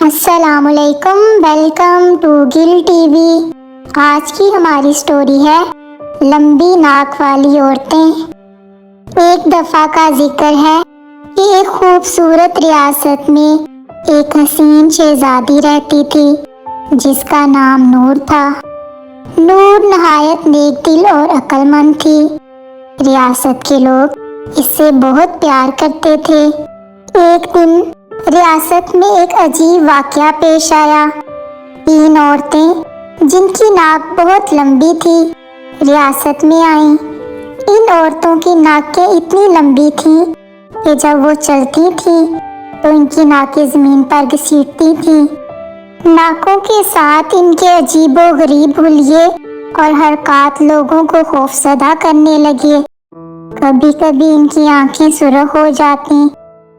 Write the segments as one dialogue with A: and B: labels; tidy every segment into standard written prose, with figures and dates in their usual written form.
A: السلام علیکم، welcome to Gul TV وی۔ آج کی ہماری سٹوری ہے لمبی ناک والی عورتیں۔ ایک دفعہ کا ذکر ہے کہ ایک خوبصورت ریاست میں ایک حسین شہزادی رہتی تھی جس کا نام نور تھا۔ نور نہایت نیک دل اور عقل مند تھی۔ ریاست کے لوگ اس سے بہت پیار کرتے تھے۔ ایک دن ریاست میں ایک عجیب واقعہ پیش آیا۔ 3 عورتیں جن کی ناک بہت لمبی تھی ریاست میں آئیں۔ ان عورتوں کی ناکیں اتنی لمبی تھیں کہ جب وہ چلتی تھیں تو ان کی ناکیں زمین پر گھسیٹتی تھیں۔ ناکوں کے ساتھ ان کے عجیب و غریب حلیے اور حرکات لوگوں کو خوفزدہ کرنے لگے۔ کبھی کبھی ان کی آنکھیں سرخ ہو جاتی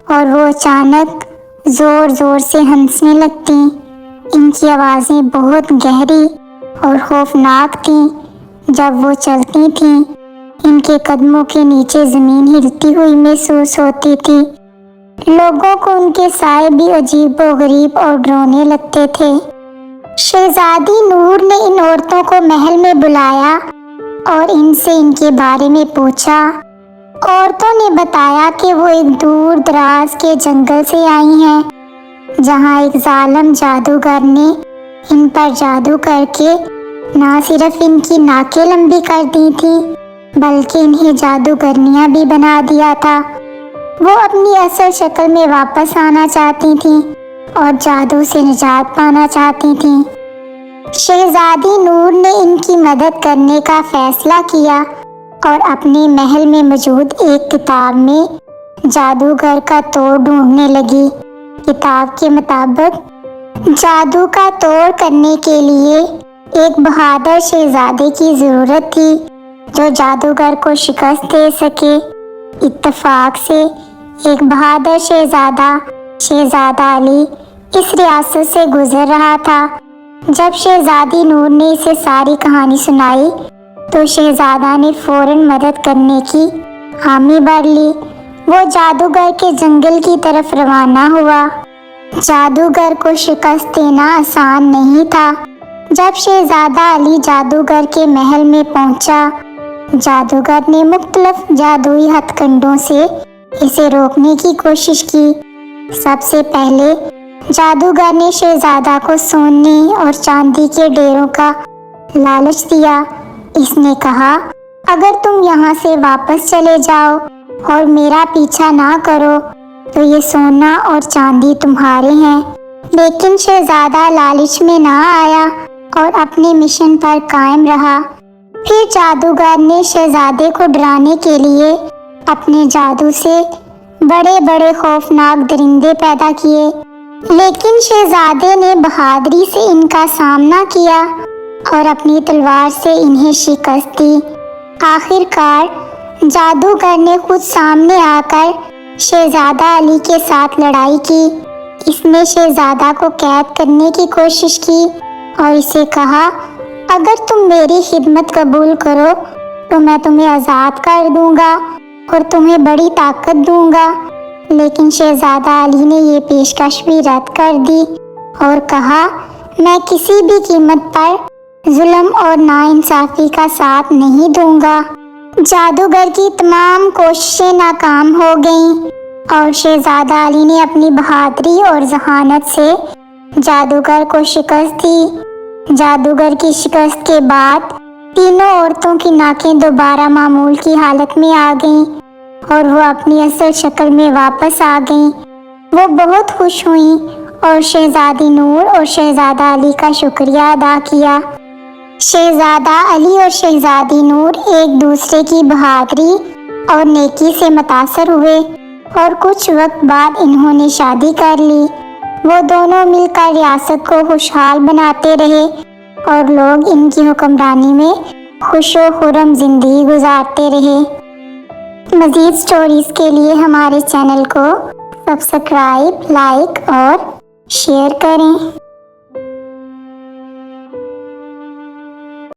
A: اور وہ اچانک زور زور سے ہنسنے لگتی۔ ان کی آوازیں بہت گہری اور خوفناک تھیں۔ جب وہ چلتی تھیں ان کے قدموں کے نیچے زمین ہلتی ہوئی محسوس ہوتی تھی۔ لوگوں کو ان کے سائے بھی عجیب و غریب اور ڈراؤنے لگتے تھے۔ شہزادی نور نے ان عورتوں کو محل میں بلایا اور ان سے ان کے بارے میں پوچھا۔ عورتوں نے بتایا کہ وہ ایک دور دراز کے جنگل سے آئی ہیں جہاں ایک ظالم جادوگر نے ان پر جادو کر کے نہ صرف ان کی ناکیں لمبی کر دی تھی بلکہ انہیں جادوگرنیاں بھی بنا دیا تھا۔ وہ اپنی اصل شکل میں واپس آنا چاہتی تھیں اور جادو سے نجات پانا چاہتی تھیں۔ شہزادی نور نے ان کی مدد کرنے کا فیصلہ کیا اور اپنے محل میں موجود ایک کتاب میں جادوگر کا توڑ ڈھونڈنے لگی۔ کتاب کے مطابق جادو کا توڑ کرنے کے لیے ایک بہادر شہزادے کی ضرورت تھی جو جادوگر کو شکست دے سکے۔ اتفاق سے ایک بہادر شہزادہ علی اس ریاست سے گزر رہا تھا۔ جب شہزادی نور نے اسے ساری کہانی سنائی تو شہزادہ نے فوراً مدد کرنے کی حامی بھر لی۔ وہ جادوگر کے جنگل کی طرف روانہ ہوا۔ جادوگر کو شکست دینا آسان نہیں تھا۔ جب شہزادہ علی جادوگر کے محل میں پہنچا، جادوگر نے مختلف جادوئی ہتھ کنڈوں سے اسے روکنے کی کوشش کی۔ سب سے پہلے جادوگر نے شہزادہ کو سونے اور چاندی کے ڈھیروں کا لالچ دیا۔ اس نے کہا، اگر تم یہاں سے واپس چلے جاؤ اور میرا پیچھا نہ کرو تو یہ سونا اور چاندی تمہارے ہیں۔ لیکن شہزادہ لالچ میں نہ آیا اور اپنے مشن پر قائم رہا۔ پھر جادوگر نے شہزادے کو ڈرانے کے لیے اپنے جادو سے بڑے بڑے خوفناک درندے پیدا کیے، لیکن شہزادے نے بہادری سے ان کا سامنا کیا اور اپنی تلوار سے انہیں شکست دی۔ آخر کار جادوگر نے خود سامنے آ کر شہزادہ علی کے ساتھ لڑائی کی۔ اس نے شہزادہ کو قید کرنے کی کوشش کی اور اسے کہا، اگر تم میری خدمت قبول کرو تو میں تمہیں آزاد کر دوں گا اور تمہیں بڑی طاقت دوں گا۔ لیکن شہزادہ علی نے یہ پیشکش بھی رد کر دی اور کہا، میں کسی بھی قیمت پر ظلم اور ناانصافی کا ساتھ نہیں دوں گا۔ جادوگر کی تمام کوششیں ناکام ہو گئیں اور شہزادہ علی نے اپنی بہادری اور ذہانت سے جادوگر کو شکست دی۔ جادوگر کی شکست کے بعد تینوں عورتوں کی ناکیں دوبارہ معمول کی حالت میں آ گئیں اور وہ اپنی اصل شکل میں واپس آ گئیں۔ وہ بہت خوش ہوئیں اور شہزادی نور اور شہزادہ علی کا شکریہ ادا کیا۔ شہزادہ علی اور شہزادی نور ایک دوسرے کی بہادری اور نیکی سے متاثر ہوئے اور کچھ وقت بعد انہوں نے شادی کر لی۔ وہ دونوں مل کر ریاست کو خوشحال بناتے رہے اور لوگ ان کی حکمرانی میں خوش و خرم زندگی گزارتے رہے۔ مزید سٹوریز کے لیے ہمارے چینل کو سبسکرائب، لائک اور شیئر کریں۔